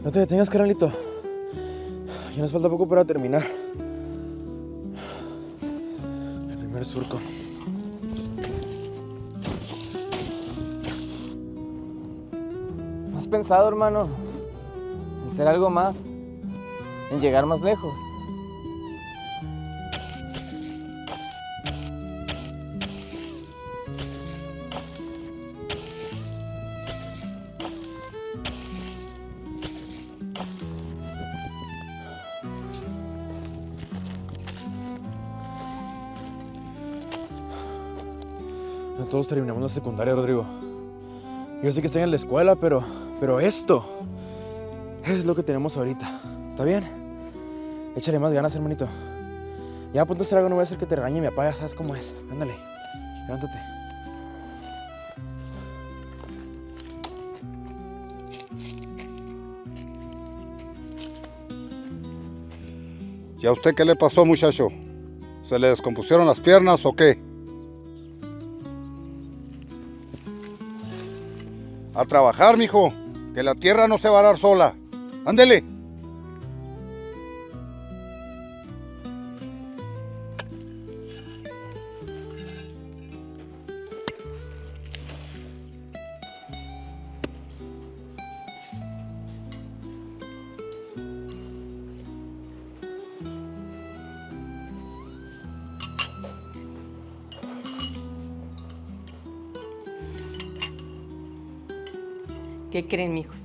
No te detengas, carnalito. Ya nos falta poco para terminar. El primer surco. ¿No has pensado, hermano, en hacer algo más? ¿En llegar más lejos? No todos terminamos la secundaria, Rodrigo. Yo sé que están en la escuela, pero esto es lo que tenemos ahorita. ¿Está bien? Échale más ganas, hermanito. Ya ponte a hacer algo, no voy a hacer que te regañe mi papá, ya sabes cómo es. Ándale, levántate. ¿Y a usted qué le pasó, muchacho? ¿Se le descompusieron las piernas o qué? A trabajar, mijo, que la tierra no se va a dar sola. ¡Ándele! ¿Qué creen, mijos?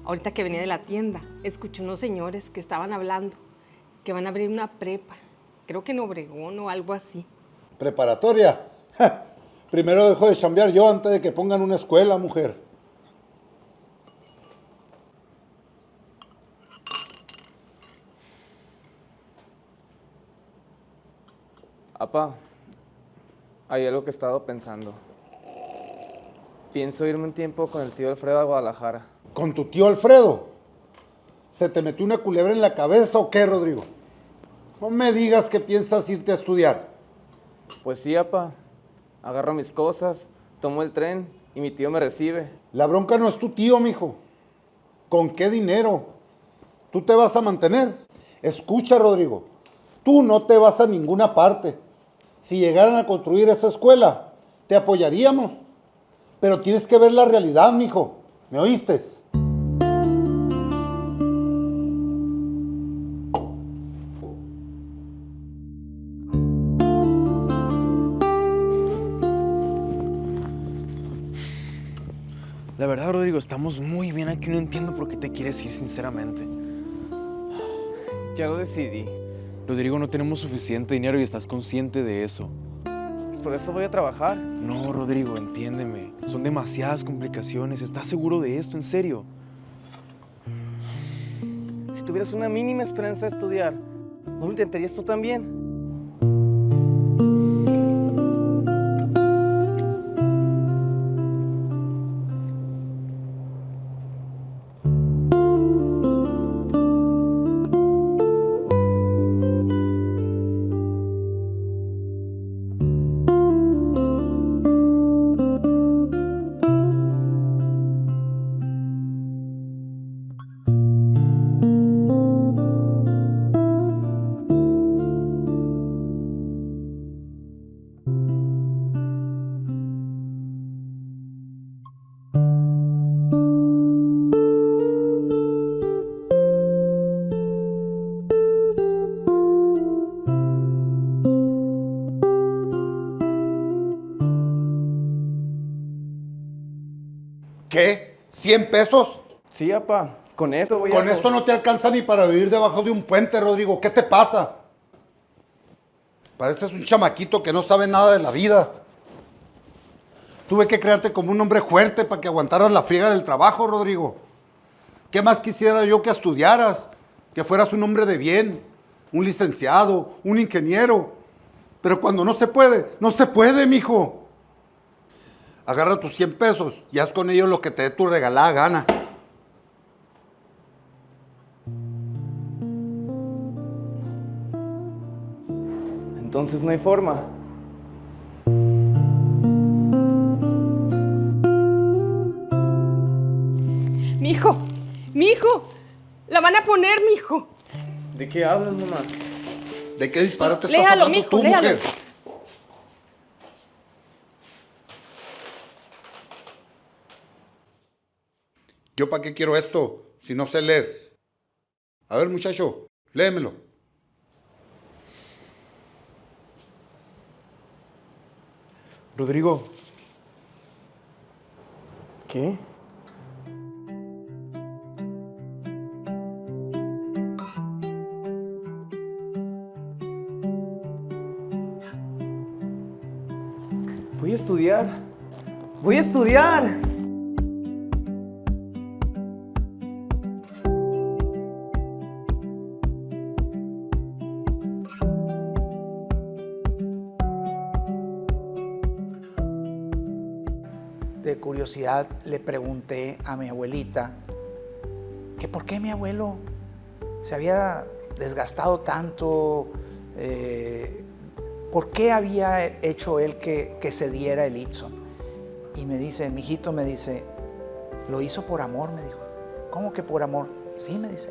Ahorita que venía de la tienda, escuché unos señores que estaban hablando que van a abrir una prepa. Creo que en Obregón o algo así. ¿Preparatoria? Ja, primero dejo de chambear yo antes de que pongan una escuela, mujer. Papá, hay algo que he estado pensando. Pienso irme un tiempo con el tío Alfredo a Guadalajara. ¿Con tu tío Alfredo? ¿Se te metió una culebra en la cabeza o qué, Rodrigo? No me digas que piensas irte a estudiar. Pues sí, papá. Agarro mis cosas, tomo el tren y mi tío me recibe. La bronca no es tu tío, mijo. ¿Con qué dinero? ¿Tú te vas a mantener? Escucha, Rodrigo, tú no te vas a ninguna parte. Si llegaran a construir esa escuela, te apoyaríamos. Pero tienes que ver la realidad, mijo. ¿Me oíste? La verdad, Rodrigo, estamos muy bien aquí. No entiendo por qué te quieres ir, sinceramente. Ya lo decidí. Rodrigo, no tenemos suficiente dinero y estás consciente de eso. Por eso voy a trabajar. No, Rodrigo, entiéndeme. Son demasiadas complicaciones. ¿Estás seguro de esto? ¿En serio? Si tuvieras una mínima esperanza de estudiar, ¿no lo intentarías tú también? ¿Qué? ¿100 pesos? Sí, papá. Con eso voy a... Con esto no te alcanza ni para vivir debajo de un puente, Rodrigo. ¿Qué te pasa? Pareces un chamaquito que no sabe nada de la vida. Tuve que crearte como un hombre fuerte para que aguantaras la friega del trabajo, Rodrigo. ¿Qué más quisiera yo que estudiaras? Que fueras un hombre de bien, un licenciado, un ingeniero. Pero cuando no se puede, mijo. Agarra tus 100 pesos y haz con ellos lo que te dé tu regalada gana. Entonces no hay forma. Mi hijo. La van a poner, mi hijo. ¿De qué hablas, mamá? ¿De qué disparate estás Léalo, hablando mijo, tú, léalo. mujer? ¿Yo para qué quiero esto si no sé leer? A ver, muchacho, léemelo. Rodrigo, ¿Qué? Voy a estudiar. Voy a estudiar. De curiosidad le pregunté a mi abuelita que por qué mi abuelo se había desgastado tanto, por qué había hecho él que se diera el Itzon. Y me dice, mijito, me dice, lo hizo por amor, me dijo. ¿Cómo que por amor? Sí, me dice,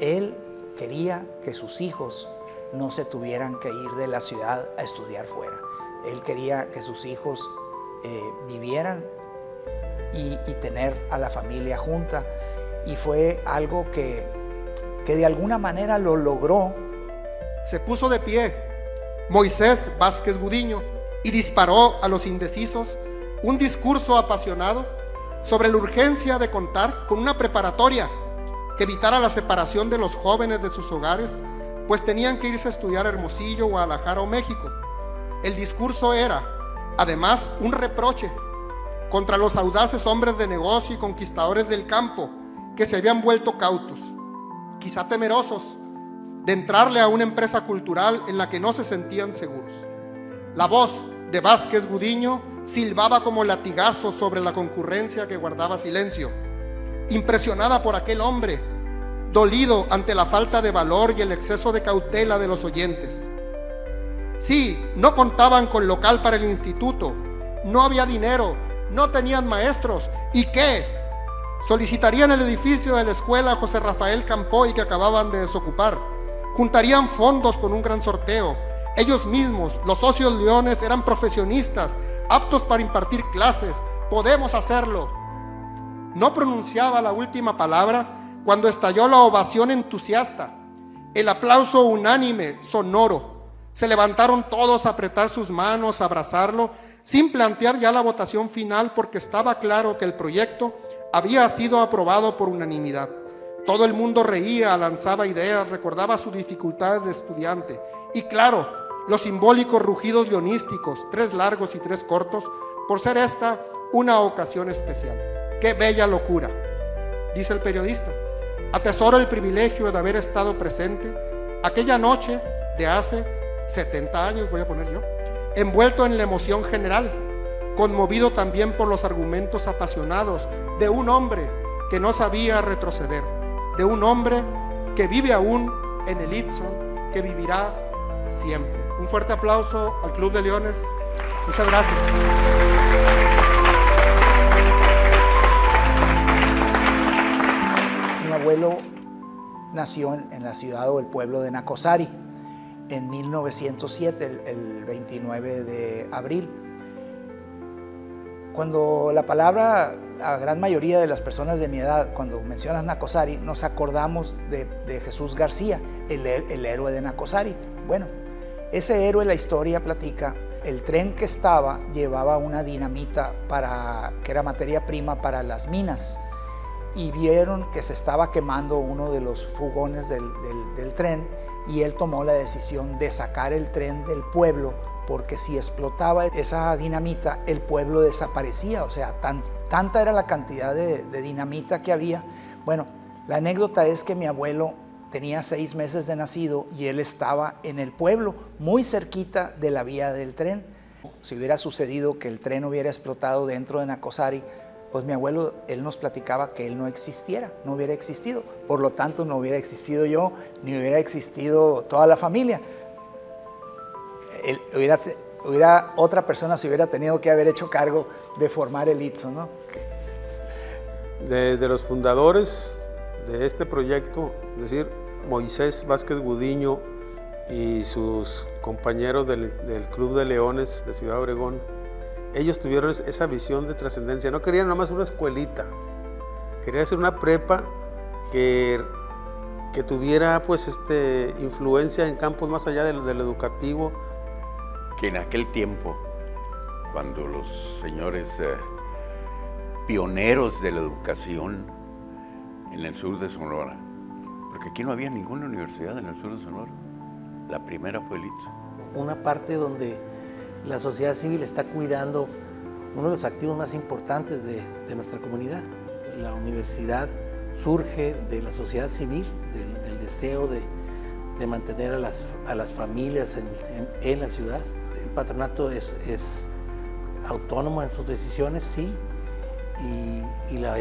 él quería que sus hijos no se tuvieran que ir de la ciudad a estudiar fuera. Él quería que sus hijos vivieran y tener a la familia junta, y fue algo que de alguna manera lo logró. Se puso de pie Moisés Vázquez Gudiño y disparó a los indecisos un discurso apasionado sobre la urgencia de contar con una preparatoria que evitara la separación de los jóvenes de sus hogares, pues tenían que irse a estudiar a Hermosillo, Guadalajara o México. El discurso era, además, un reproche contra los audaces hombres de negocio y conquistadores del campo que se habían vuelto cautos, quizá temerosos de entrarle a una empresa cultural en la que no se sentían seguros. La voz de Vázquez Gudiño silbaba como latigazo sobre la concurrencia que guardaba silencio, impresionada por aquel hombre, dolido ante la falta de valor y el exceso de cautela de los oyentes. Sí, no contaban con local para el instituto, no había dinero, no tenían maestros. ¿Y qué? Solicitarían el edificio de la escuela José Rafael Campoy que acababan de desocupar. Juntarían fondos con un gran sorteo. Ellos mismos, los socios leones, eran profesionistas, aptos para impartir clases. Podemos hacerlo. No pronunciaba la última palabra cuando estalló la ovación entusiasta, el aplauso unánime, sonoro. Se levantaron todos a apretar sus manos, a abrazarlo, sin plantear ya la votación final, porque estaba claro que el proyecto había sido aprobado por unanimidad. Todo el mundo reía, lanzaba ideas, recordaba sus dificultades de estudiante. Y claro, los simbólicos rugidos leonísticos, 3 largos y 3 cortos, por ser esta una ocasión especial. ¡Qué bella locura!, dice el periodista. Atesoro el privilegio de haber estado presente aquella noche de hace 70 años, voy a poner yo, envuelto en la emoción general, conmovido también por los argumentos apasionados de un hombre que no sabía retroceder, de un hombre que vive aún en el Itzon, que vivirá siempre. Un fuerte aplauso al Club de Leones. Muchas gracias. Mi abuelo nació en la ciudad o el pueblo de Nacosari en 1907, el 29 de abril. Cuando la gran mayoría de las personas de mi edad, cuando mencionas Nacosari, nos acordamos de Jesús García, el héroe de Nacosari. Bueno, ese héroe, la historia platica, el tren que estaba llevaba una dinamita que era materia prima para las minas, y vieron que se estaba quemando uno de los fugones del tren, y él tomó la decisión de sacar el tren del pueblo, porque si explotaba esa dinamita, el pueblo desaparecía. O sea, tanta era la cantidad de dinamita que había. Bueno, la anécdota es que mi abuelo tenía 6 meses de nacido y él estaba en el pueblo, muy cerquita de la vía del tren. Si hubiera sucedido que el tren hubiera explotado dentro de Nacosari, pues mi abuelo, él nos platicaba que él no hubiera existido. Por lo tanto, no hubiera existido yo, ni hubiera existido toda la familia. Otra persona se hubiera tenido que haber hecho cargo de formar el Itzon, ¿no? De los fundadores de este proyecto, es decir, Moisés Vázquez Gudiño y sus compañeros del Club de Leones de Ciudad Obregón, ellos tuvieron esa visión de trascendencia. No querían nada más una escuelita, querían hacer una prepa que tuviera pues influencia en campos más allá de lo educativo. Que en aquel tiempo, cuando los señores pioneros de la educación en el sur de Sonora, porque aquí no había ninguna universidad en el sur de Sonora, la primera fue el ITSO. Una parte donde la sociedad civil está cuidando uno de los activos más importantes de nuestra comunidad. La universidad surge de la sociedad civil, del deseo de mantener a las familias en la ciudad. El patronato es autónomo en sus decisiones, sí, y la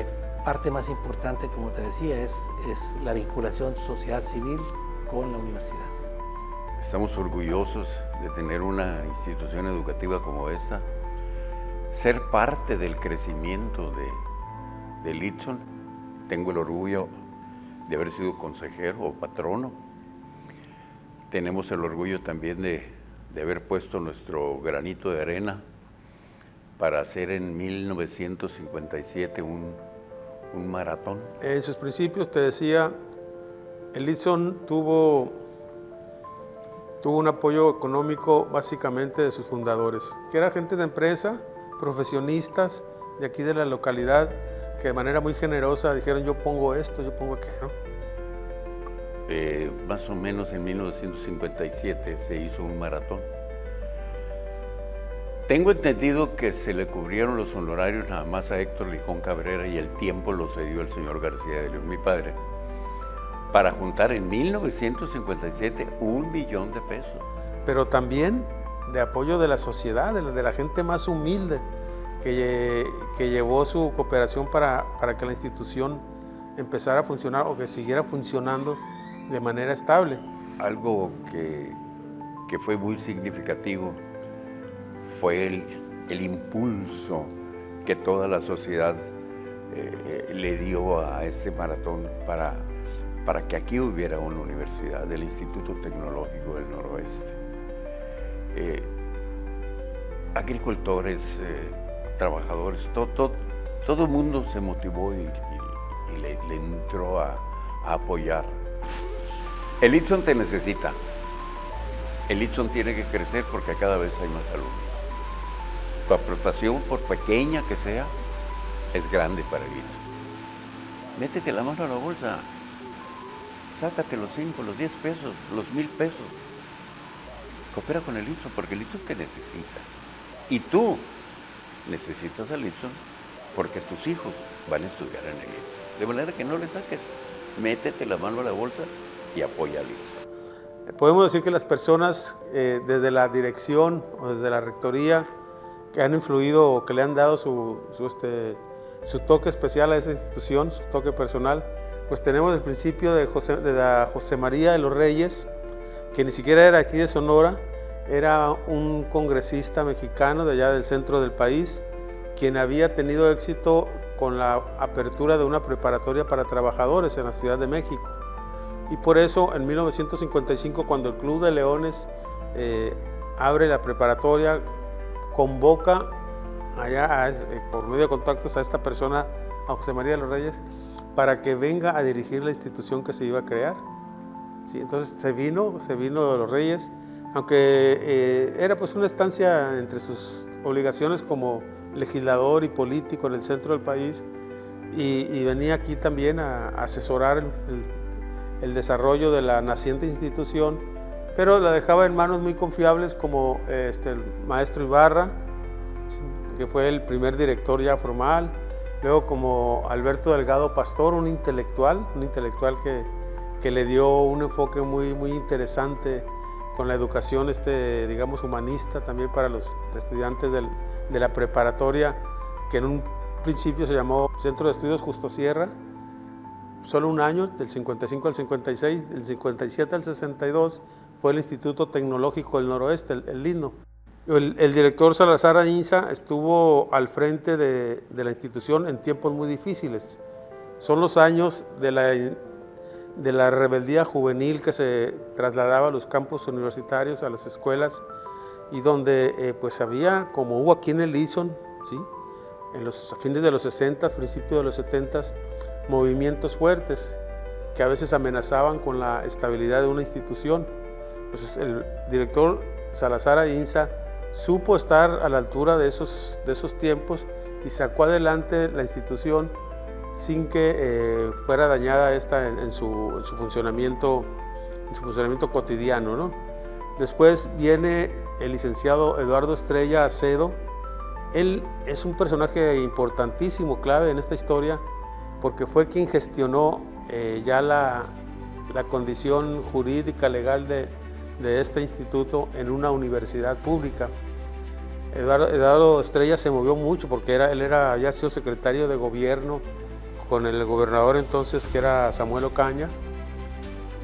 parte más importante, como te decía, es la vinculación sociedad civil con la universidad. Estamos orgullosos de tener una institución educativa como esta, ser parte del crecimiento del ITSON. Tengo el orgullo de haber sido consejero o patrono. Tenemos el orgullo también de haber puesto nuestro granito de arena para hacer en 1957 un maratón. En sus principios, te decía, el ITSON tuvo un apoyo económico básicamente de sus fundadores, que era gente de empresa, profesionistas de aquí de la localidad, que de manera muy generosa dijeron: yo pongo esto, yo pongo aquello. Más o menos en 1957 se hizo un maratón. Tengo entendido que se le cubrieron los honorarios nada más a Héctor Lijón Cabrera y el tiempo lo cedió el señor García de León, mi padre, para juntar en 1957 $1 millón de pesos. Pero también de apoyo de la sociedad, de la gente más humilde, que llevó su cooperación para que la institución empezara a funcionar o que siguiera funcionando de manera estable. Algo que fue muy significativo fue el impulso que toda la sociedad le dio a este maratón para que aquí hubiera una universidad, el Instituto Tecnológico del Noroeste. Agricultores, trabajadores, todo el mundo se motivó y le entró a apoyar. El ITSON te necesita. El ITSON tiene que crecer porque cada vez hay más alumnos. Tu aportación, por pequeña que sea, es grande para el ITSON. Métete la mano a la bolsa. Sácate los 5, los 10 pesos, los 1,000 pesos. Coopera con el ITSON porque el ITSON te necesita. Y tú necesitas al ITSON porque tus hijos van a estudiar en el ITSON. De manera que no le saques. Métete la mano a la bolsa y apoya al ITSON. Podemos decir que las personas desde la dirección o desde la rectoría que han influido o que le han dado su toque especial a esa institución, su toque personal, pues tenemos el principio de José María de los Reyes, que ni siquiera era aquí de Sonora, era un congresista mexicano de allá del centro del país, quien había tenido éxito con la apertura de una preparatoria para trabajadores en la Ciudad de México. Y por eso en 1955, cuando el Club de Leones abre la preparatoria, convoca allá por medio de contactos a esta persona, a José María de los Reyes, para que venga a dirigir la institución que se iba a crear. Sí, entonces se vino de los Reyes, aunque era pues una estancia entre sus obligaciones como legislador y político en el centro del país, y venía aquí también a asesorar el desarrollo de la naciente institución, pero la dejaba en manos muy confiables como el maestro Ibarra, que fue el primer director ya formal, luego como Alberto Delgado Pastor, un intelectual que le dio un enfoque muy, muy interesante con la educación digamos humanista también para los estudiantes de la preparatoria, que en un principio se llamó Centro de Estudios Justo Sierra. Solo un año, del 55 al 56, del 57 al 62, fue el Instituto Tecnológico del Noroeste, el INNO. El director Salazar Ainza estuvo al frente de la institución en tiempos muy difíciles. Son los años de la rebeldía juvenil que se trasladaba a los campus universitarios, a las escuelas, y donde pues había, como hubo aquí en el Leeson, ¿sí?, en los fines de los 60, principios de los 70, movimientos fuertes que a veces amenazaban con la estabilidad de una institución. Entonces el director Salazar Ainsa supo estar a la altura de esos tiempos y sacó adelante la institución sin que fuera dañada esta en su funcionamiento cotidiano, ¿no? Después viene el licenciado Eduardo Estrella Acedo. Él es un personaje importantísimo, clave en esta historia, porque fue quien gestionó ya la condición jurídica, legal de este instituto en una universidad pública. Eduardo Estrella se movió mucho porque él había sido secretario de gobierno con el gobernador entonces, que era Samuel Ocaña,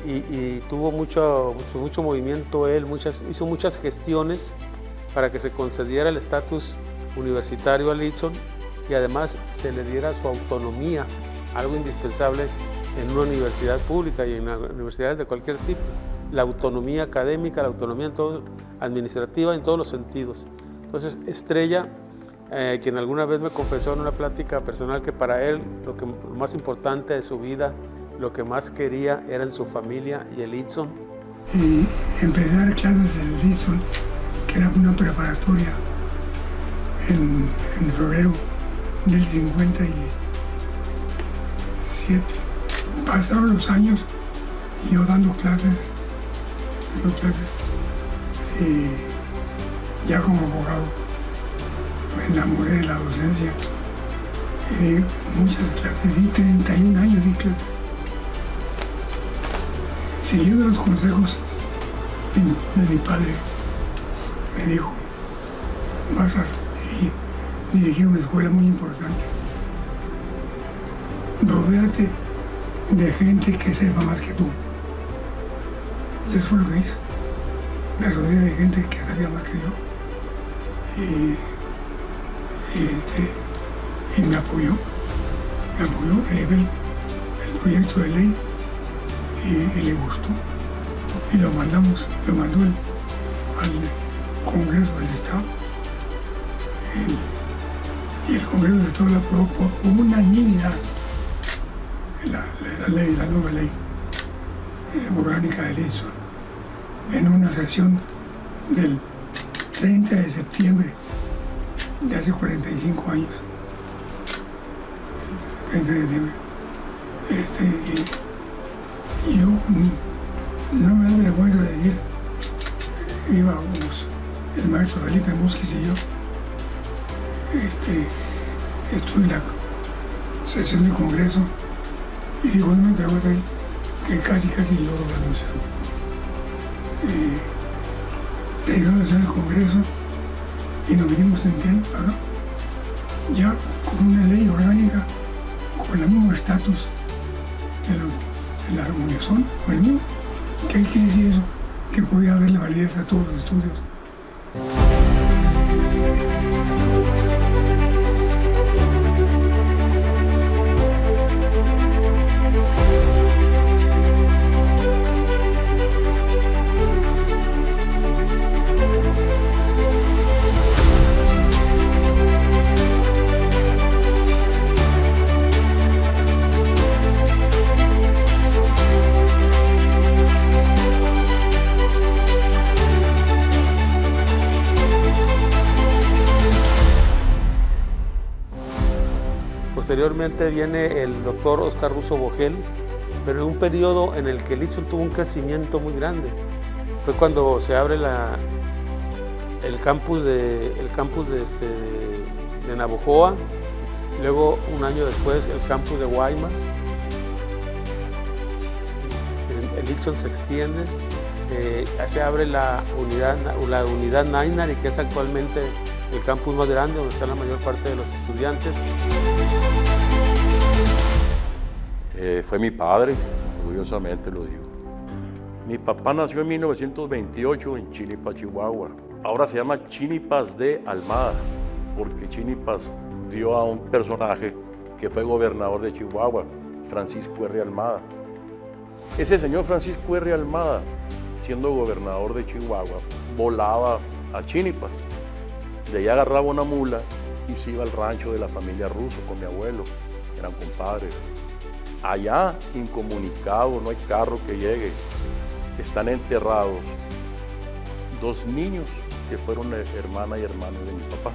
y tuvo mucho movimiento él, hizo muchas gestiones para que se concediera el estatus universitario al Leeson y además se le diera su autonomía, algo indispensable en una universidad pública y en universidades de cualquier tipo. La autonomía académica, la autonomía administrativa en todos los sentidos. Entonces Estrella, quien alguna vez me confesó en una plática personal que para él lo más importante de su vida, lo que más quería era en su familia y el Leeson. Y empecé a dar clases en el Leeson, que era una preparatoria, en febrero del 57. Pasaron los años y yo dando clases, y ya como abogado me enamoré de la docencia y di muchas clases, di 31 años di clases. Siguiendo los consejos de mi padre, me dijo: vas a dirigir una escuela muy importante. Rodéate de gente que sepa más que tú. Y eso fue lo que hice. Me rodeé de gente que sabía más que yo. Y me apoyó. Le llevé el proyecto de ley y le gustó. Y lo mandó al Congreso del Estado. Y el Congreso del Estado la aprobó por unanimidad, la nueva ley orgánica de Leeson, en una sesión del 30 de septiembre de hace 45 años. 30 de septiembre. Y yo no me da vergüenza decir, íbamos el maestro Felipe Musquiz y yo, estuve en la sesión del Congreso y digo, no me preguntes, que casi lloro la emoción. Terminó de hacer el Congreso y nos vinimos en tren para ya con una ley orgánica, con el mismo estatus de la Unison, o el mismo. ¿Qué quiere decir eso? Que podía darle validez a todos los estudios. Posteriormente viene el doctor Oscar Russo Vogel, pero en un periodo en el que el Leeson tuvo un crecimiento muy grande. Fue cuando se abre el campus de Navojoa, luego un año después el campus de Guaymas. El Leeson se extiende, se abre la unidad Nainari, que es actualmente el campus más grande, donde está la mayor parte de los estudiantes. Fue mi padre, orgullosamente lo digo. Mi papá nació en 1928 en Chinipas, Chihuahua. Ahora se llama Chinipas de Almada, porque Chinipas dio a un personaje que fue gobernador de Chihuahua, Francisco R. Almada. Ese señor Francisco R. Almada, siendo gobernador de Chihuahua, volaba a Chinipas. De allá agarraba una mula y se iba al rancho de la familia Russo con mi abuelo, eran compadres. Allá, incomunicado, no hay carro que llegue, están enterrados 2 niños que fueron hermana y hermano de mi papá.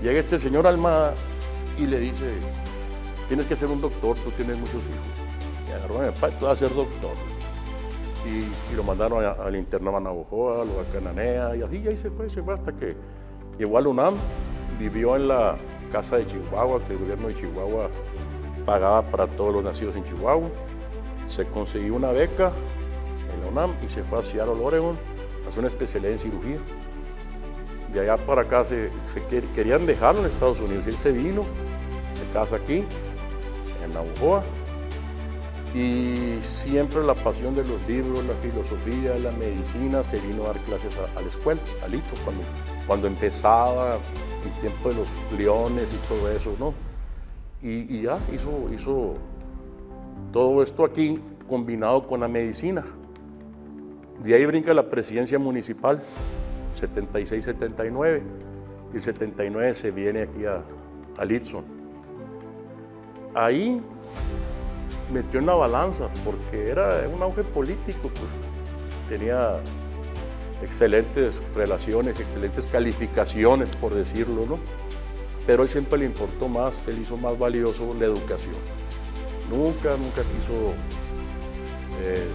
Llega este señor Almada y le dice, tienes que ser un doctor, tú tienes muchos hijos. Y agarró a mi papá, tú vas a ser doctor. Y lo mandaron al internado a Navojoa, luego a Cananea, y así, y ahí se fue hasta que llegó a la UNAM, vivió en la casa de Chihuahua, que el gobierno de Chihuahua pagaba para todos los nacidos en Chihuahua. Se consiguió una beca en la UNAM y se fue a Seattle, Oregon, a hacer una especialidad en cirugía. De allá para acá querían dejarlo en Estados Unidos. Él se vino, se casa aquí, en Navojoa, y siempre la pasión de los libros, la filosofía, la medicina, se vino a dar clases a la escuela, al ITSO, cuando empezaba el tiempo de los leones y todo eso, ¿no? Y ya hizo todo esto aquí combinado con la medicina. De ahí brinca la presidencia municipal, 76-79, y el 79 se viene aquí a Litson. Ahí metió en la balanza, porque era un auge político, pues tenía excelentes relaciones, excelentes calificaciones, por decirlo, ¿no? Pero a él siempre le importó más, él hizo más valioso la educación. Nunca quiso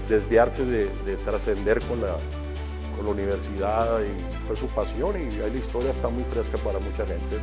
desviarse de trascender con la universidad, y fue su pasión, y ahí la historia está muy fresca para mucha gente.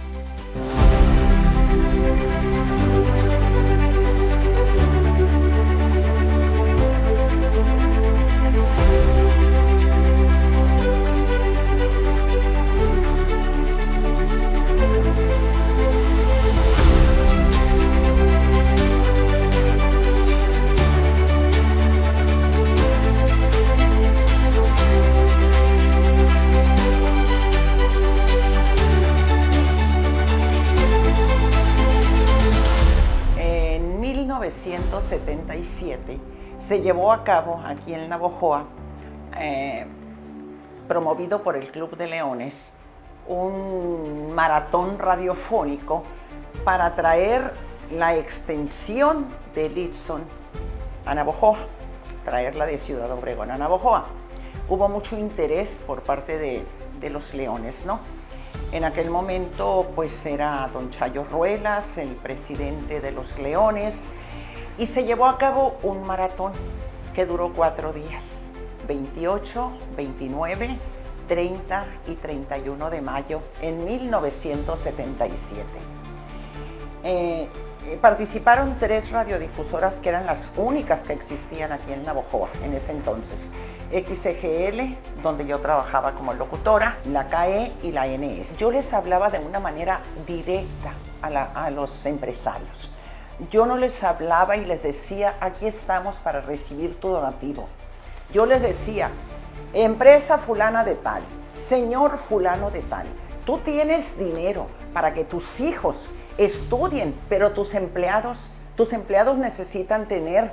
En 1977 se llevó a cabo aquí en Navojoa, promovido por el Club de Leones, un maratón radiofónico para traer la extensión de Litson a Navojoa, traerla de Ciudad Obregón a Navojoa. Hubo mucho interés por parte de los leones, ¿no? En aquel momento, pues era don Chayo Ruelas, el presidente de los Leones, y se llevó a cabo un maratón que duró 4 días, 28, 29, 30 y 31 de mayo en 1977. Participaron 3 radiodifusoras que eran las únicas que existían aquí en Navojoa en ese entonces. XCGL, donde yo trabajaba como locutora, la KE y la NS. Yo les hablaba de una manera directa a los empresarios. Yo no les hablaba y les decía, aquí estamos para recibir tu donativo. Yo les decía, empresa fulana de tal, señor fulano de tal, tú tienes dinero para que tus hijos estudien, pero tus empleados necesitan tener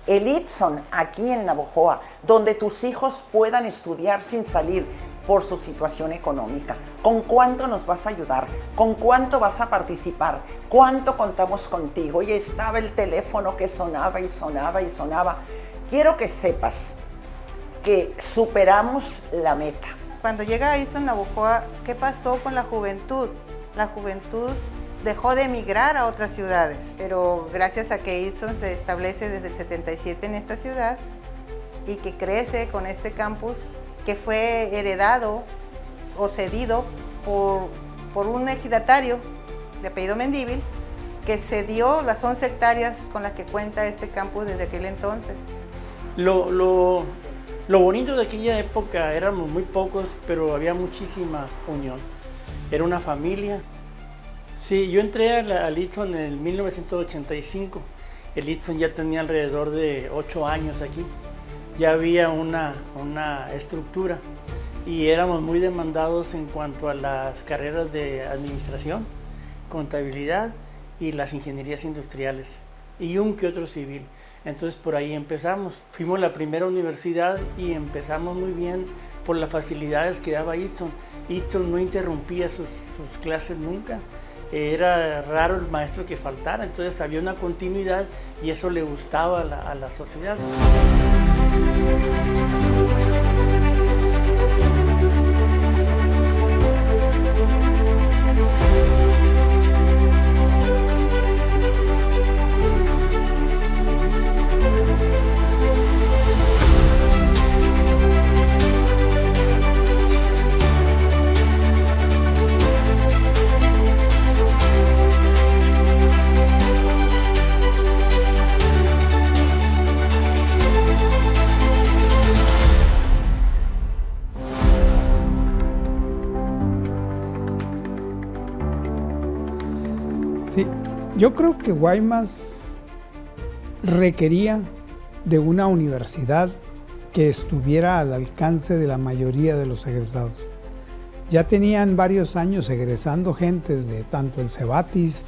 el Itson aquí en Navojoa, donde tus hijos puedan estudiar sin salir por su situación económica. ¿Con cuánto nos vas a ayudar? ¿Con cuánto vas a participar? ¿Cuánto contamos contigo? Y estaba el teléfono que sonaba y sonaba y sonaba. Quiero que sepas que superamos la meta. Cuando llega a Itson Navojoa, ¿qué pasó con la juventud? La juventud dejó de emigrar a otras ciudades, pero gracias a que Itson se establece desde el 77 en esta ciudad y que crece con este campus que fue heredado o cedido por un ejidatario de apellido Mendívil, que cedió las 11 hectáreas con las que cuenta este campus desde aquel entonces. Lo bonito de aquella época, éramos muy pocos, pero había muchísima unión. Era una familia. Sí, yo entré al Itson en el 1985. El Itson ya tenía alrededor de 8 años aquí. Ya había una estructura y éramos muy demandados en cuanto a las carreras de administración, contabilidad y las ingenierías industriales. y un que otro civil. Entonces por ahí empezamos. Fuimos la primera universidad y empezamos muy bien por las facilidades que daba Easton. Easton no interrumpía sus clases nunca. Era raro el maestro que faltara, entonces había una continuidad y eso le gustaba a la sociedad. Sí, yo creo que Guaymas requería de una universidad que estuviera al alcance de la mayoría de los egresados. Ya tenían varios años egresando gentes de tanto el Cebatis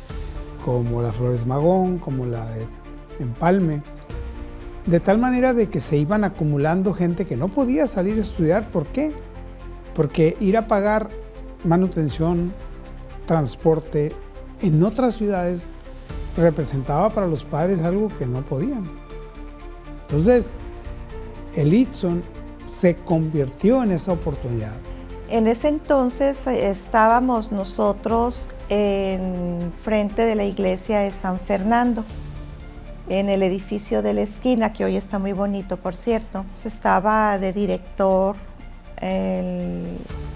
como la Flores Magón, como la de Empalme, de tal manera de que se iban acumulando gente que no podía salir a estudiar. ¿Por qué? Porque ir a pagar manutención, transporte en otras ciudades representaba para los padres algo que no podían. Entonces, el Easton se convirtió en esa oportunidad. En ese entonces estábamos nosotros en frente de la iglesia de San Fernando, en el edificio de la esquina, que hoy está muy bonito, por cierto. Estaba de director el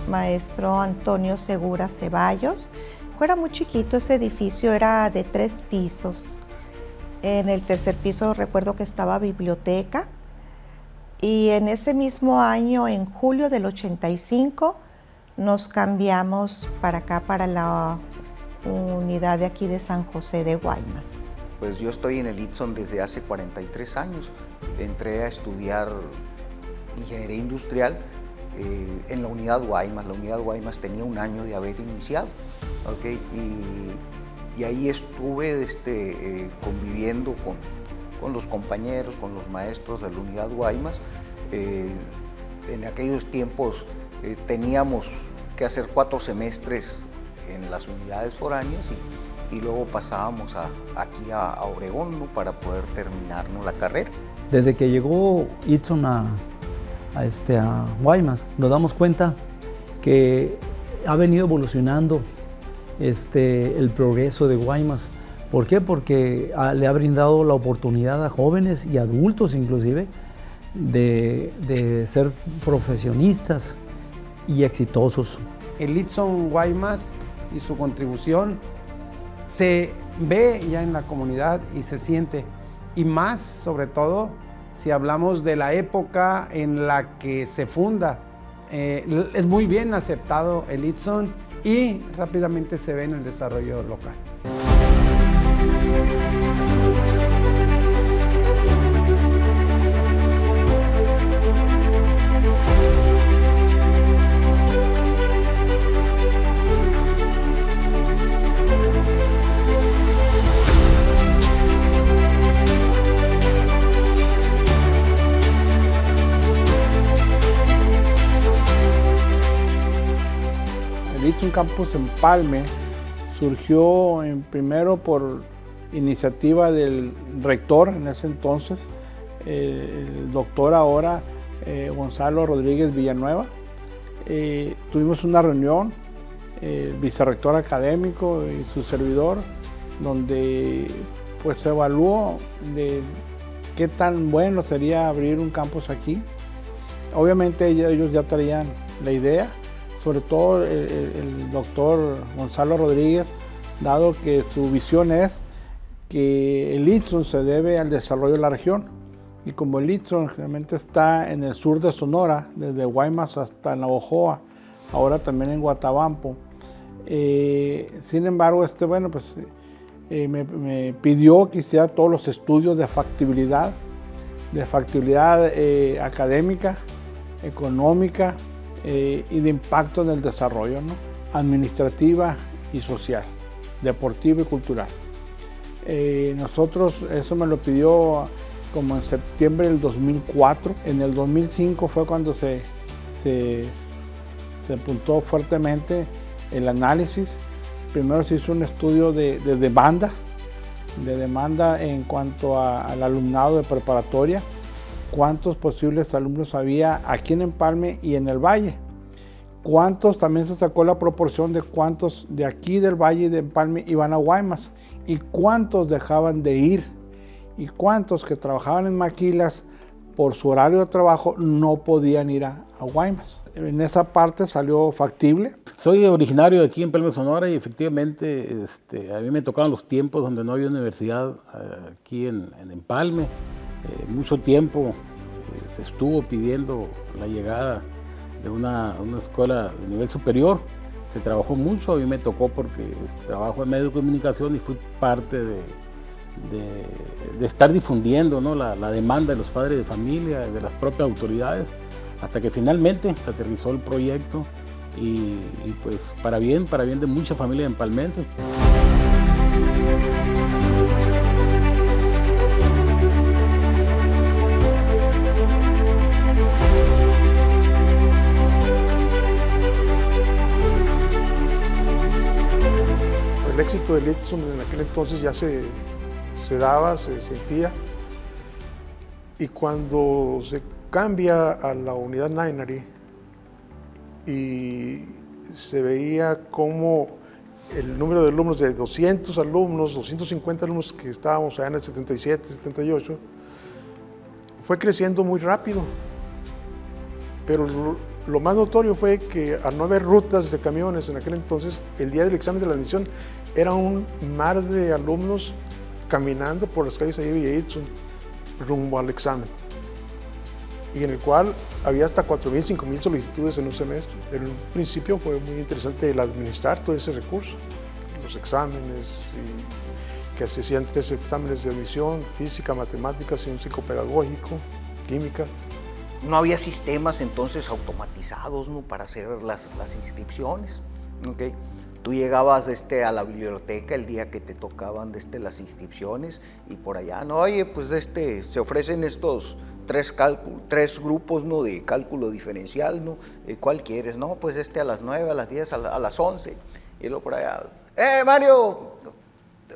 maestro Antonio Segura Ceballos. Era muy chiquito ese edificio, era de 3 pisos. En el tercer piso recuerdo que estaba biblioteca. Y en ese mismo año, en julio del 85, nos cambiamos para acá, para la unidad de aquí de San José de Guaymas. Pues yo estoy en el Easton desde hace 43 años. Entré a estudiar ingeniería industrial en la unidad Guaymas. La unidad Guaymas tenía 1 año de haber iniciado, ¿okay? Y ahí estuve conviviendo con los compañeros, con los maestros de la unidad Guaymas. En aquellos tiempos teníamos que hacer 4 semestres en las unidades foráneas y luego pasábamos aquí a Obregón, ¿no?, para poder terminarnos la carrera. Desde que llegó Easton a Guaymas, nos damos cuenta que ha venido evolucionando el progreso de Guaymas. ¿Por qué? Porque le ha brindado la oportunidad a jóvenes y adultos inclusive de ser profesionistas y exitosos. El Easton Guaymas y su contribución se ve ya en la comunidad y se siente, y más sobre todo si hablamos de la época en la que se funda. Es muy bien aceptado el Easton y rápidamente se ve en el desarrollo local. El Easton Campus Empalme surgió primero por iniciativa del rector en ese entonces, el doctor ahora Gonzalo Rodríguez Villanueva. Tuvimos una reunión, el vicerrector académico y su servidor, donde pues se evaluó de qué tan bueno sería abrir un campus aquí. Obviamente ellos ya traían la idea, sobre todo el doctor Gonzalo Rodríguez, dado que su visión es que el Easton se debe al desarrollo de la región. Y como el Easton realmente está en el sur de Sonora, desde Guaymas hasta Navojoa, ahora también en Guatabampo, sin embargo, me pidió que hiciera todos los estudios de factibilidad académica, económica, y de impacto en el desarrollo, ¿no?, administrativa y social, deportivo y cultural. Nosotros, eso me lo pidió como en septiembre del 2004. En el 2005 fue cuando se apuntó fuertemente el análisis. Primero se hizo un estudio de demanda en cuanto al alumnado de preparatoria, cuántos posibles alumnos había aquí en Empalme y en el Valle, cuántos, también se sacó la proporción de cuántos de aquí del Valle y de Empalme iban a Guaymas y cuántos dejaban de ir y cuántos que trabajaban en maquilas por su horario de trabajo no podían ir a Guaymas. En esa parte salió factible. Soy originario de aquí en Empalme, Sonora, y efectivamente a mí me tocaban los tiempos donde no había universidad aquí en Empalme. Mucho tiempo se estuvo pidiendo la llegada de una escuela de nivel superior. Se trabajó mucho, a mí me tocó porque trabajo en medio de comunicación y fui parte de estar difundiendo, ¿no?, la demanda de los padres de familia, de las propias autoridades, hasta que finalmente se aterrizó el proyecto y pues para bien de mucha familia empalmense. El éxito del Itson en aquel entonces ya se daba, se sentía, y cuando se cambia a la unidad Nainari y se veía como el número de alumnos de 200 alumnos, 250 alumnos que estábamos allá en el 77, 78, fue creciendo muy rápido, pero lo más notorio fue que al no haber rutas de camiones en aquel entonces, el día del examen de la admisión era un mar de alumnos caminando por las calles de Villa Itson rumbo al examen, y en el cual había hasta 4.000, 5.000 solicitudes en un semestre. En un principio fue muy interesante el administrar todo ese recurso, los exámenes, y que se hacían 3 exámenes de admisión: física, matemáticas y un psicopedagógico, química. No había sistemas entonces automatizados, ¿no?, para hacer las inscripciones. ¿Okay? Tú llegabas a la biblioteca el día que te tocaban las inscripciones y por allá, no, oye, pues se ofrecen estos 3 grupos, ¿no?, de cálculo diferencial, ¿no? ¿Cuál quieres? No, pues a las 9, a las 10, a las 11. Y luego por allá, Mario,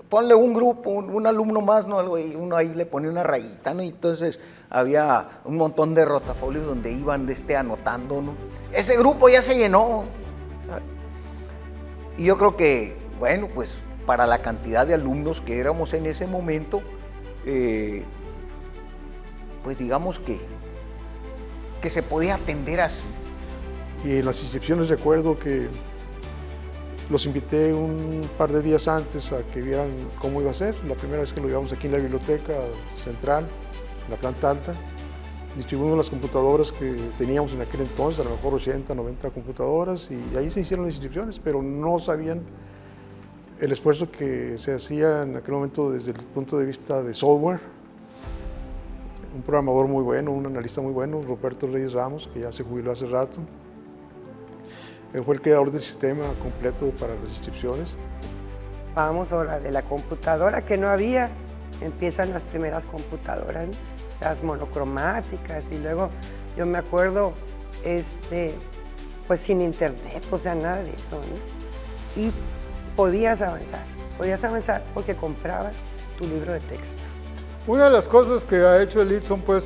ponle un grupo, un alumno más, ¿no? Y uno ahí le pone una rayita, ¿no? Y entonces había un montón de rotafolios donde iban anotando, ¿no? Ese grupo ya se llenó. Y yo creo que, bueno, pues para la cantidad de alumnos que éramos en ese momento, pues digamos que se podía atender así. Y en las inscripciones recuerdo que los invité un par de días antes a que vieran cómo iba a ser. La primera vez que lo llevamos aquí en la biblioteca central, en la planta alta, distribuimos las computadoras que teníamos en aquel entonces, a lo mejor 80, 90 computadoras, y ahí se hicieron las inscripciones, pero no sabían el esfuerzo que se hacía en aquel momento desde el punto de vista de software. Un programador muy bueno, un analista muy bueno, Roberto Reyes Ramos, que ya se jubiló hace rato. Él fue el creador del sistema completo para las inscripciones. Vamos ahora de la computadora que no había, empiezan las primeras computadoras, ¿no?, las monocromáticas, y luego yo me acuerdo, pues sin internet, o sea, nada de eso, ¿no? Y podías avanzar porque comprabas tu libro de texto. Una de las cosas que ha hecho el Itson, pues,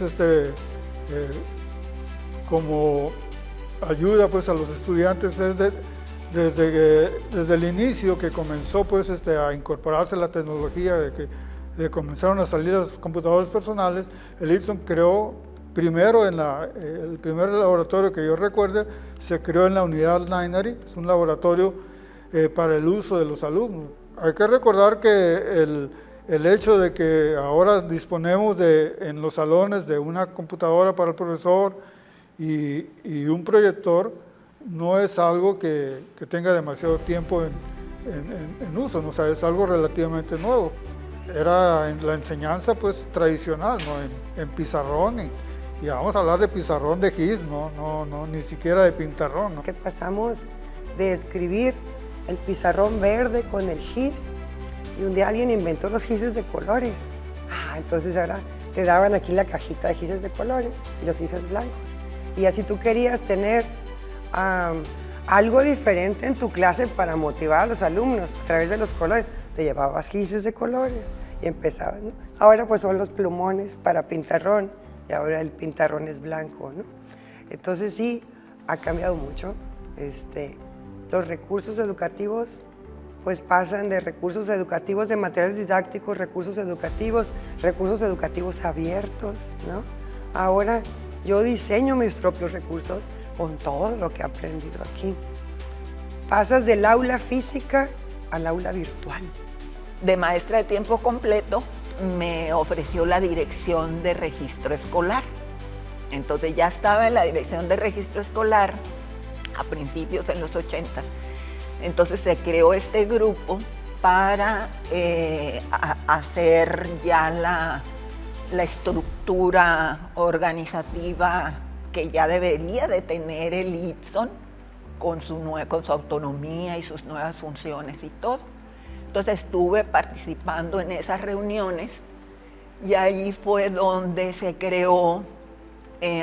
como ayuda, pues, a los estudiantes es desde el inicio que comenzó, pues, a incorporarse la tecnología, de comenzaron a salir los computadores personales. El Itson creó primero el primer laboratorio que yo recuerde, se creó en la unidad Nainari, es un laboratorio para el uso de los alumnos. Hay que recordar que el hecho de que ahora disponemos en los salones de una computadora para el profesor y un proyector no es algo que tenga demasiado tiempo en uso, ¿no? O sea, es algo relativamente nuevo. Era en la enseñanza, pues, tradicional, ¿no? En pizarrón, y vamos a hablar de pizarrón de gis, no, ni siquiera de pintarrón, ¿no? Que pasamos de escribir el pizarrón verde con el gis Y un día alguien inventó los gises de colores. Entonces ahora te daban aquí la cajita de gises de colores y los gises blancos. Y así tú querías tener algo diferente en tu clase para motivar a los alumnos a través de los colores. Te llevabas gises de colores y empezabas, ¿no? Ahora pues son los plumones para pintarrón y ahora el pintarrón es blanco, ¿no? Entonces sí, ha cambiado mucho. Los recursos educativos pues pasan de recursos educativos de materiales didácticos, recursos educativos abiertos, ¿no? Ahora yo diseño mis propios recursos con todo lo que he aprendido aquí. Pasas del aula física al aula virtual. De maestra de tiempo completo me ofreció la dirección de registro escolar. Entonces ya estaba en la dirección de registro escolar a principios de los 80. Entonces se creó este grupo para hacer ya la estructura organizativa que ya debería de tener el ITSON con su autonomía y sus nuevas funciones y todo. Entonces estuve participando en esas reuniones y ahí fue donde se creó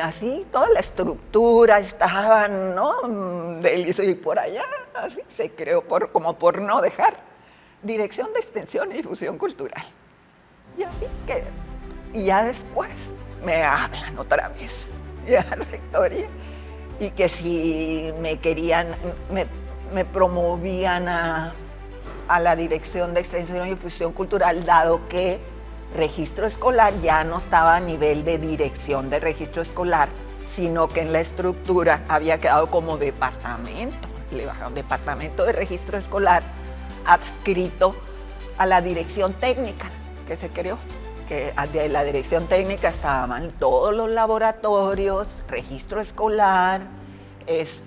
así toda la estructura, estaban, ¿no? Y por allá, así se creó como por no dejar. Dirección de Extensión y Difusión Cultural. Y así que, y ya después me hablan otra vez, ya la rectoría, y que si me querían, me promovían a la Dirección de Extensión y Difusión Cultural, dado que registro escolar ya no estaba a nivel de dirección de registro escolar, sino que en la estructura había quedado como departamento, le bajaron departamento de registro escolar adscrito a la dirección técnica que se creó, que de la dirección técnica estaban todos los laboratorios, registro escolar,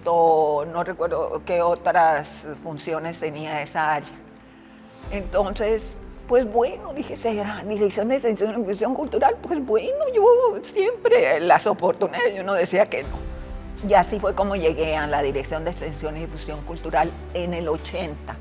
no recuerdo qué otras funciones tenía esa área. Entonces, pues bueno, dije, ¿será Dirección de Extensión y Difusión Cultural? Pues bueno, yo siempre las oportunidades, yo no decía que no. Y así fue como llegué a la Dirección de Extensión y Difusión Cultural en el 80.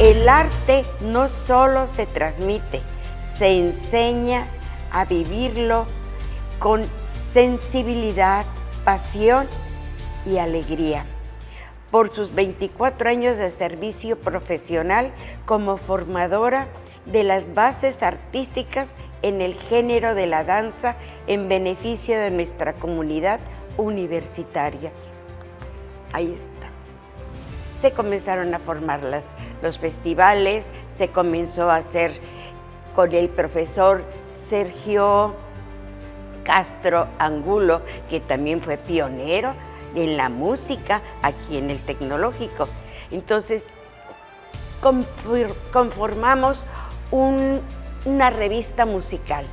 El arte no solo se transmite, se enseña a vivirlo con sensibilidad, pasión y alegría. Por sus 24 años de servicio profesional como formadora de las bases artísticas en el género de la danza en beneficio de nuestra comunidad universitaria. Ahí está. Se comenzaron a formar los festivales, se comenzó a hacer con el profesor Sergio Castro Angulo, que también fue pionero en la música aquí en el Tecnológico. Entonces, conformamos una revista musical.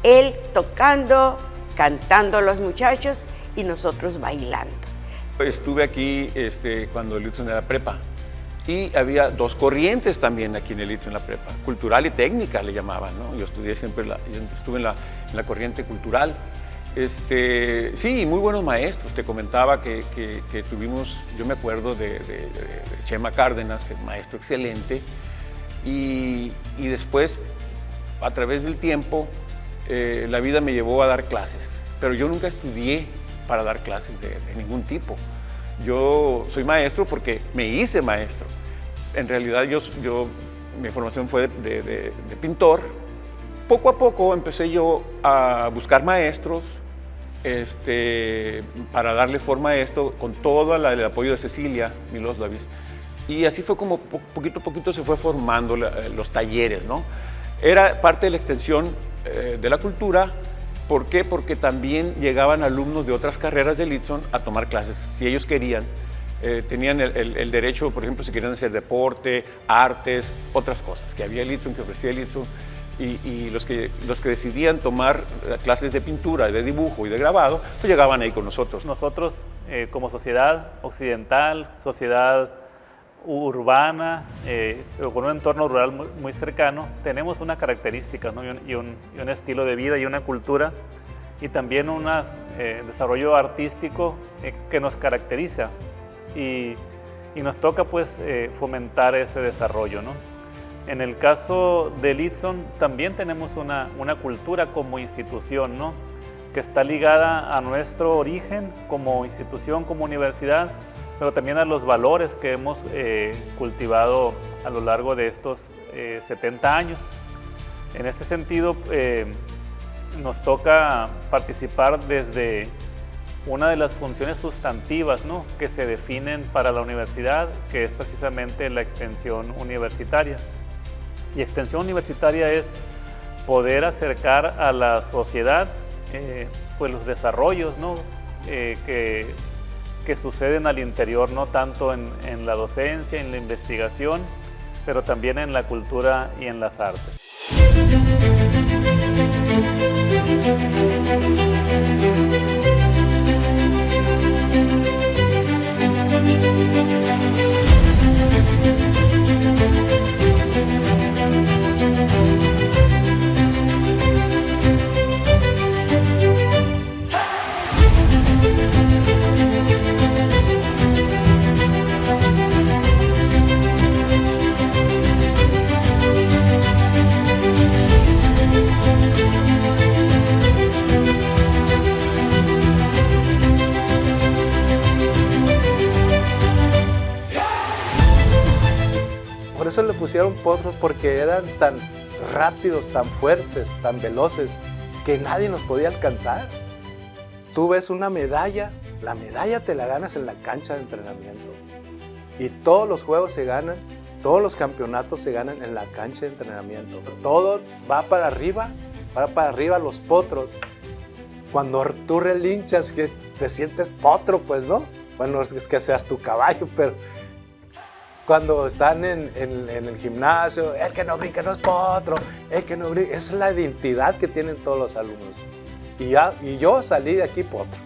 Él tocando, cantando los muchachos y nosotros bailando. Estuve aquí cuando el ITSON era prepa. Y había dos corrientes también aquí en el ITSON en la prepa, cultural y técnica le llamaban, ¿no? Yo estudié siempre, yo estuve en la corriente cultural. Sí, muy buenos maestros. Te comentaba que tuvimos, yo me acuerdo de Chema Cárdenas, que es un maestro excelente, y después, a través del tiempo, la vida me llevó a dar clases, pero yo nunca estudié para dar clases de ningún tipo. Yo soy maestro porque me hice maestro. En realidad mi formación fue de pintor. Poco a poco empecé yo a buscar maestros para darle forma a esto, con todo el apoyo de Cecilia Miloslavis. Y así fue como poquito a poquito se fue formando los talleres, ¿no? Era parte de la extensión de la cultura. ¿Por qué? Porque también llegaban alumnos de otras carreras del Itzon a tomar clases, si ellos querían. Tenían el derecho, por ejemplo, si querían hacer deporte, artes, otras cosas, que había el Itzon, que ofrecía el Itzon. Y los que decidían tomar clases de pintura, de dibujo y de grabado, pues llegaban ahí con nosotros. Nosotros, como sociedad occidental, sociedad urbana, con un entorno rural muy cercano, tenemos una característica, ¿no? y un estilo de vida y una cultura, y también un desarrollo artístico que nos caracteriza, y nos toca pues fomentar ese desarrollo, ¿no? En el caso del Itzon también tenemos una cultura como institución, ¿no? Que está ligada a nuestro origen como institución, como universidad, pero también a los valores que hemos cultivado a lo largo de estos 70 años. En este sentido, nos toca participar desde una de las funciones sustantivas, ¿no? Que se definen para la universidad, que es precisamente la extensión universitaria. Y extensión universitaria es poder acercar a la sociedad pues los desarrollos, ¿no? que suceden al interior, no tanto en la docencia, en la investigación, pero también en la cultura y en las artes. Por eso le pusieron potros, porque eran tan rápidos, tan fuertes, tan veloces, que nadie nos podía alcanzar. Tú ves una medalla, la medalla te la ganas en la cancha de entrenamiento. Y todos los juegos se ganan, todos los campeonatos se ganan en la cancha de entrenamiento. Todo va para arriba los potros. Cuando tú relinchas, que te sientes potro, pues, ¿no? Bueno, es que seas tu caballo, pero cuando están en el gimnasio, el que no brinque no es potro, el que no brinque, es la identidad que tienen todos los alumnos. Y yo salí de aquí potro,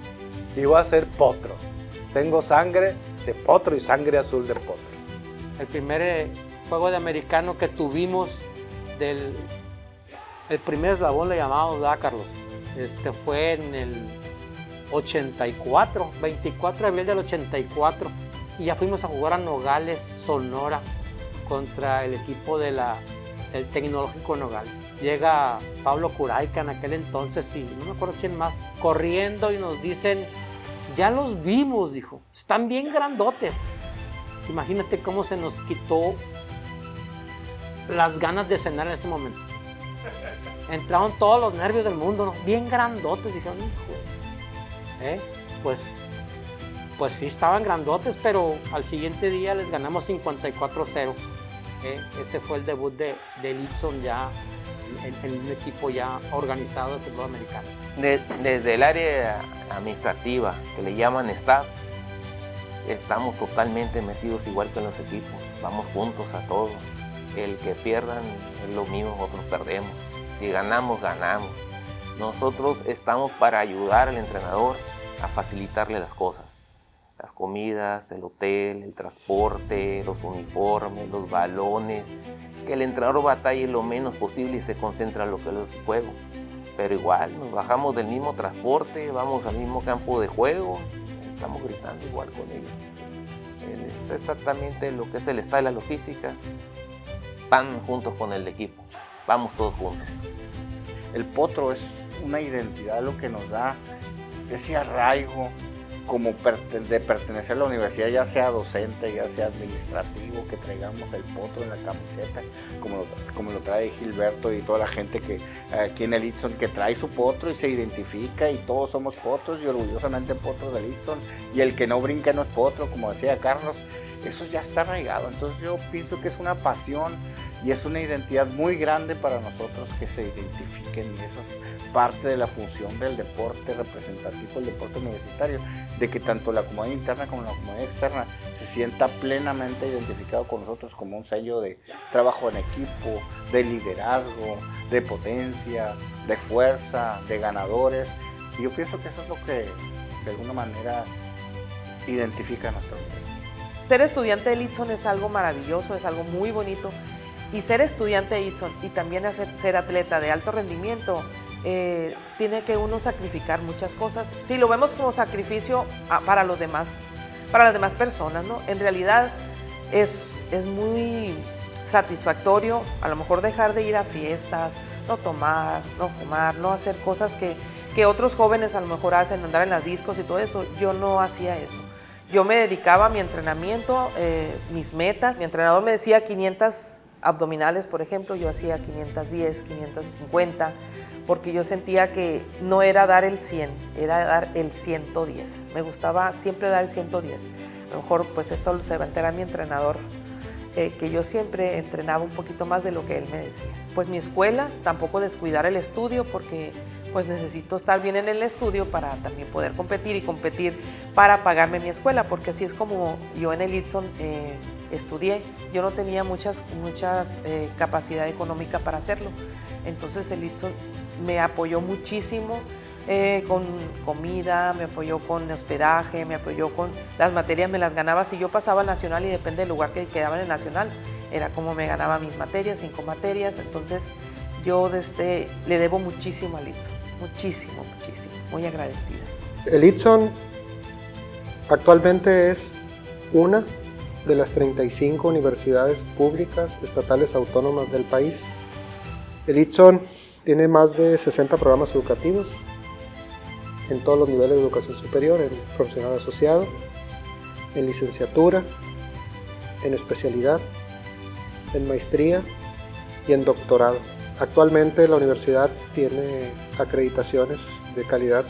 y voy a ser potro. Tengo sangre de potro y sangre azul de potro. El primer juego de americano que tuvimos, el primer eslabón le llamamos, ¿verdad, Carlos? Fue en el 84, 24 de abril del 84. Y ya fuimos a jugar a Nogales, Sonora, contra el equipo del Tecnológico Nogales. Llega Pablo Curaica en aquel entonces y no me acuerdo quién más, corriendo y nos dicen, ya los vimos, dijo, están bien grandotes. Imagínate cómo se nos quitó las ganas de cenar en ese momento. Entraron todos los nervios del mundo, ¿no? Bien grandotes, dijeron, hijos. Pues sí estaban grandotes, pero al siguiente día les ganamos 54-0. Ese fue el debut del Itzon ya en un equipo ya organizado de fútbol americano. Desde el área administrativa, que le llaman staff, estamos totalmente metidos igual que en los equipos. Vamos juntos a todos. El que pierdan es lo mismo, nosotros perdemos. Si ganamos, ganamos. Nosotros estamos para ayudar al entrenador a facilitarle las cosas. Las comidas, el hotel, el transporte, los uniformes, los balones, que el entrenador batalle lo menos posible y se concentra en lo que es su juego. Pero igual, nos bajamos del mismo transporte, vamos al mismo campo de juego, estamos gritando igual con ellos. Es exactamente lo que es el estado de la logística, van juntos con el equipo, vamos todos juntos. El potro es una identidad, lo que nos da ese arraigo, como de pertenecer a la universidad, ya sea docente, ya sea administrativo, que traigamos el potro en la camiseta, como lo trae Gilberto y toda la gente que aquí en el Itson, que trae su potro y se identifica, y todos somos potros y orgullosamente potros del Itson, y el que no brinca no es potro, como decía Carlos. Eso ya está arraigado. Entonces yo pienso que es una pasión y es una identidad muy grande para nosotros que se identifiquen, y eso es parte de la función del deporte representativo, el deporte universitario, de que tanto la comunidad interna como la comunidad externa se sienta plenamente identificado con nosotros como un sello de trabajo en equipo, de liderazgo, de potencia, de fuerza, de ganadores. Y yo pienso que eso es lo que de alguna manera identifica a nuestra vida. Ser estudiante de Itson es algo maravilloso, es algo muy bonito, y ser estudiante de Itson y también ser atleta de alto rendimiento, tiene que uno sacrificar muchas cosas. Si lo vemos como sacrificio para las demás personas, ¿no? En realidad es muy satisfactorio a lo mejor dejar de ir a fiestas, no tomar, no fumar, no hacer cosas que otros jóvenes a lo mejor hacen, andar en las discos y todo eso. Yo no hacía eso. Yo me dedicaba a mi entrenamiento, mis metas. Mi entrenador me decía 500 abdominales, por ejemplo, yo hacía 510, 550, porque yo sentía que no era dar el 100, era dar el 110. Me gustaba siempre dar el 110. A lo mejor pues esto se va a enterar mi entrenador, que yo siempre entrenaba un poquito más de lo que él me decía. Pues mi escuela, tampoco descuidar el estudio, porque pues necesito estar bien en el estudio para también poder competir, y competir para pagarme mi escuela, porque así es como yo en el Itson estudié. Yo no tenía muchas capacidad económica para hacerlo. Entonces el Itson me apoyó muchísimo con comida, me apoyó con hospedaje, me apoyó con las materias, me las ganaba. Si yo pasaba al nacional, y depende del lugar que quedaba en el nacional, era como me ganaba mis materias, 5 materias. Entonces yo le debo muchísimo al Itson, muchísimo, muy agradecida. El Itson actualmente es una de las 35 universidades públicas estatales autónomas del país. El Itson tiene más de 60 programas educativos en todos los niveles de educación superior, en profesional asociado, en licenciatura, en especialidad, en maestría y en doctorado. Actualmente la universidad tiene acreditaciones de calidad.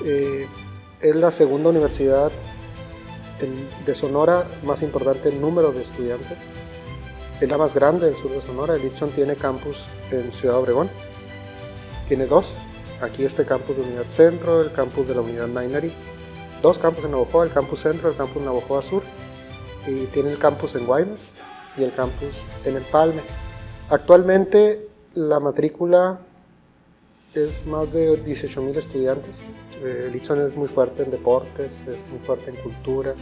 Es la segunda universidad de Sonora más importante en número de estudiantes. Es la más grande del sur de Sonora. El Itson tiene campus en Ciudad Obregón. Tiene 2. Aquí este campus de Unidad Centro, el campus de la Unidad Nainari. 2 campus en Navojoa, el campus Centro, el campus Navojoa Sur. Y tiene el campus en Guaymas y el campus en Empalme. Actualmente la matrícula es más de 18,000 estudiantes. El Itson es muy fuerte en deportes, es muy fuerte en cultura,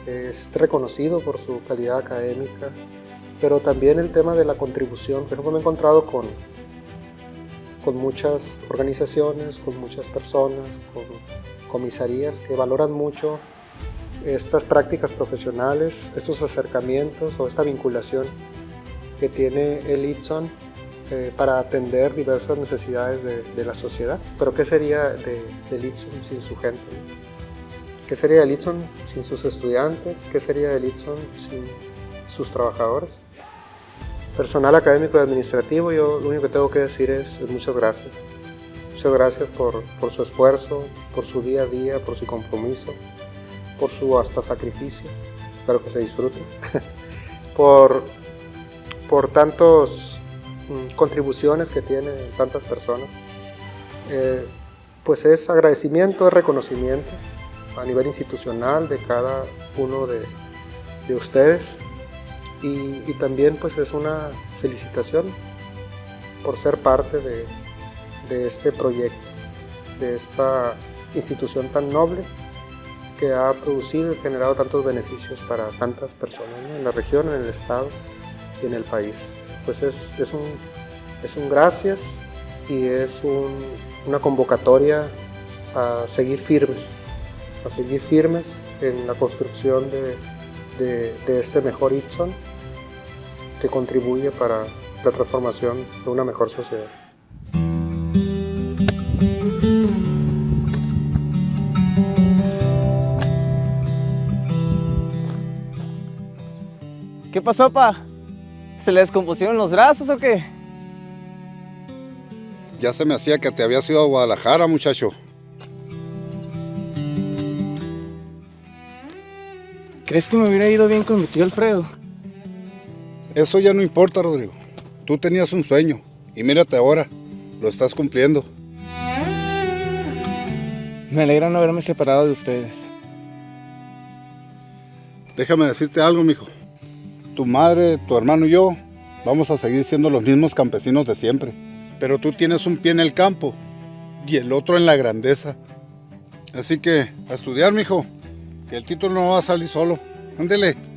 es reconocido por su calidad académica, pero también el tema de la contribución. Por ejemplo, me he encontrado con muchas organizaciones, con muchas personas, con comisarías que valoran mucho estas prácticas profesionales, estos acercamientos o esta vinculación que tiene el Itson para atender diversas necesidades de la sociedad. Pero ¿qué sería del Itson sin su gente? ¿Qué sería del Itson sin sus estudiantes? ¿Qué sería del Itson sin sus trabajadores? Personal académico y administrativo, yo lo único que tengo que decir es muchas gracias. Muchas gracias por su esfuerzo, por su día a día, por su compromiso, por su hasta sacrificio. Espero que se disfrute. por tantas contribuciones que tienen tantas personas. Pues es agradecimiento, es reconocimiento a nivel institucional de cada uno de ustedes. Y también pues es una felicitación por ser parte de este proyecto, de esta institución tan noble que ha producido y generado tantos beneficios para tantas personas, ¿no? En la región, en el estado y en el país. Pues es un gracias y es una convocatoria a seguir firmes en la construcción de este mejor Itson que contribuye para la transformación de una mejor sociedad. ¿Qué pasó, pa? ¿Se le descompusieron los brazos o qué? Ya se me hacía que te habías ido a Guadalajara, muchacho. ¿Crees que me hubiera ido bien con mi tío Alfredo? Eso ya no importa, Rodrigo. Tú tenías un sueño y mírate ahora, lo estás cumpliendo. Me alegra no haberme separado de ustedes. Déjame decirte algo, mijo. Tu madre, tu hermano y yo vamos a seguir siendo los mismos campesinos de siempre. Pero tú tienes un pie en el campo y el otro en la grandeza. Así que a estudiar, mijo, que el título no va a salir solo. Ándele.